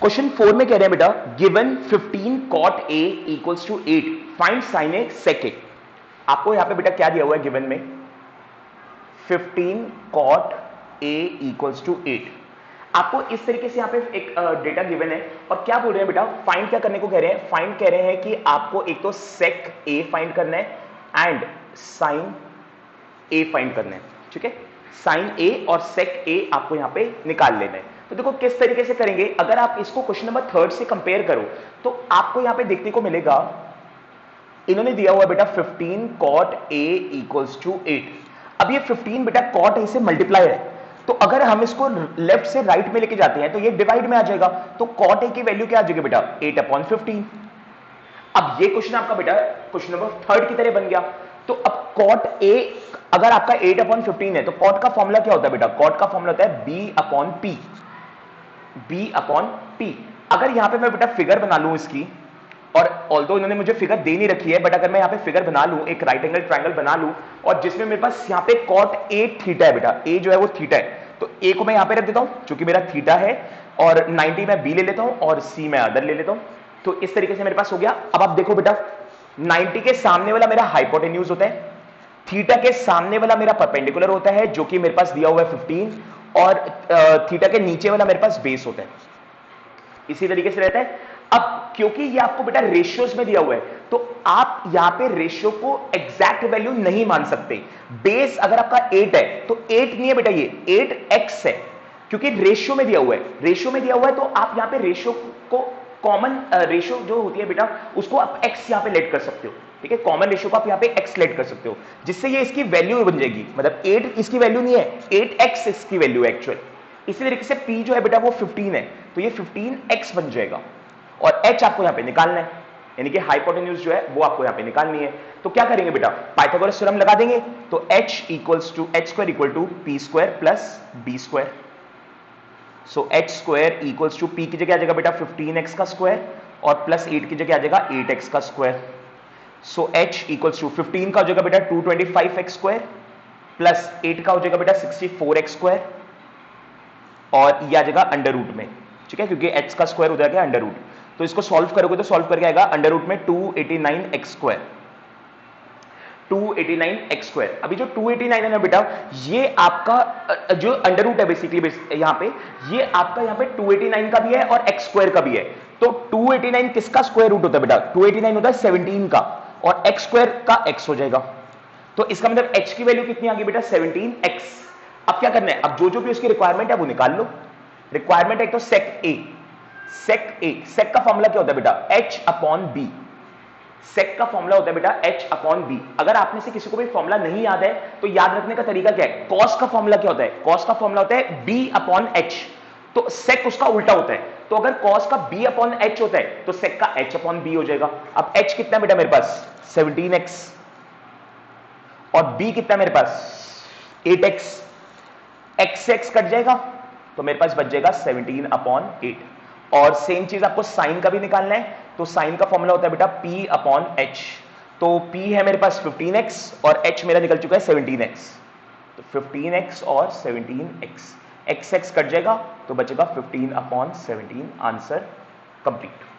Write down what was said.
Question 4 में कह रहे हैं बेटा given 15 cot a equals to 8 find sin a sec a। आपको यहां पे बेटा क्या दिया हुआ है गिवन में 15 cot a इक्वल्स टू 8। आपको इस तरीके से यहां पे एक डेटा गिवन है और क्या बोल रहे हैं बेटा फाइंड क्या करने को कह रहे हैं, फाइंड कह रहे हैं कि आपको एक तो sec a फाइंड करना है एंड sin a फाइंड करना है। ठीक है, sin a और sec a आपको यहां पे निकाल लेना है। तो देखो किस तरीके से करेंगे, अगर आप इसको क्वेश्चन नंबर 3 से कंपेयर करो तो आपको यहां पे देखने को मिलेगा इन्होंने दिया हुआ बेटा 15 cot a इक्वल्स टू 8। अब ये 15 बेटा cot a से मल्टीप्लाई है, तो अगर हम इसको लेफ्ट से राइट में लेके जाते हैं तो ये डिवाइड में आ जाएगा, तो cot a की वैल्यू क्या आ जाएगी बेटा 8/15। अब ये क्वेश्चन आपका बेटा क्वेश्चन नंबर 3 की तरह बन गया। तो अब cot a अगर आपका 8/15 है तो cot का फॉर्मूला क्या होता है बेटा, cot का फॉर्मूला होता है b/p। b/p अगर यहां पे मैं बेटा फिगर बना लूं इसकी, और ऑल्दो इन्होंने मुझे फिगर दे नहीं रखी है, बट अगर मैं यहां पे फिगर बना लूं, एक राइट एंगल ट्रायंगल बना लूं और जिसमें मेरे पास यहां पे cot a थीटा है बेटा, a जो है वो थीटा है, तो a को मैं यहां पे रख देता हूं क्योंकि मेरा थीटा है, और 90 मैं b ले लेता हूं और c मैं अदर ले लेता हूं। तो इस तरीके से मेरे पास हो गया। अब आप देखो बेटा 90 के सामने वाला मेरा हाइपोटेन्यूज होता है, थीटा के सामने वाला मेरा परपेंडिकुलर होता है जो कि मेरे पास दिया हुआ है 15, और थीटा के नीचे वाला मेरे पास बेस होता है, इसी तरीके से रहता है। अब क्योंकि ये आपको बेटा रेशियोज में दिया हुआ है तो आप यहां पे रेशियो को एग्जैक्ट वैल्यू नहीं मान सकते। बेस अगर आपका 8 है तो 8 नहीं है बेटा, ये 8x है क्योंकि रेशियो में दिया हुआ है, रेशियो में दिया हुआ है तो आप यहां पे रेशियो को कॉमन रेशियो जो होती है बेटा उसको आप x यहां पे लेट कर सकते हो। ठीक है, कॉमन रेशियो को आप यहां पे x लेट कर सकते हो जिससे ये इसकी वैल्यू बन जाएगी, मतलब 8 इसकी वैल्यू नहीं है, 8x इसकी वैल्यू है एक्चुअल। इसी तरीके से p जो है बेटा वो 15 है तो ये 15x बन जाएगा, और h आपको यहां पे निकालना है, यानी कि हाइपोटेन्यूज जो है वो आपको यहां पे निकालनी है। तो क्या करेंगे बेटा पाइथागोरस थ्योरम लगा देंगे, तो h equals to h² equal to p square plus b²। So h² equals to p की जगह आ जाएगा बेटा 15x का स्क्वायर और प्लस 8 की जगह आ जाएगा 8x का square. So h equals to 15 का हो जाएगा बेटा 225x स्क्वायर प्लस 8 का हो जाएगा बेटा 64x स्क्वायर, और ये आ जाएगा अंडर रूट में। ठीक है, क्योंकि h का स्क्वायर हो जाएगा अंडर रूट, तो इसको सॉल्व करोगे तो सॉल्व करके आएगा अंडर रूट में 289x स्क्वायर, 289x स्क्वायर। अभी जो 289 है ना बेटा ये आपका जो अंडर रूट है बेसिकली यहां पे, ये आपका यहां पे 289 का भी है और x स्क्वायर का भी है। तो 289 किसका स्क्वायर रूट होता है बेटा, 289 होता है 17 का, और x स्क्वायर का x हो जाएगा। तो इसका मतलब h की वैल्यू कितनी आ गई बेटा 17x। अब क्या करना है, अब जो जो भी उसकी रिक्वायरमेंट है वो निकाल लो। रिक्वायरमेंट है एक तो sec a, sec का फॉर्मूला क्या होता है बेटा h/b, सेक का फॉर्मूला होता है बेटा h/b। अगर आप में से किसी को भी फॉर्मूला नहीं याद है तो याद रखने का तरीका क्या है, कॉस का फॉर्मूला क्या होता है, कॉस का फॉर्मूला होता है b/h, तो सेक उसका उल्टा होता है। तो अगर कॉस का b/h होता है तो सेक का h/b हो जाएगा। अब h कितना बेटा मेरे पास 17x, और b कितना मेरे पास 8x, x कट जाएगा तो मेरे पास बच जाएगा 17/8। और सेम चीज आपको साइन का भी निकालना है, तो साइन का फॉर्मूला होता है बेटा p/h, तो p है मेरे पास 15x और h मेरा निकल चुका है 17x, तो 15x और 17x, x कट जाएगा तो बचेगा 15/17। Answer complete.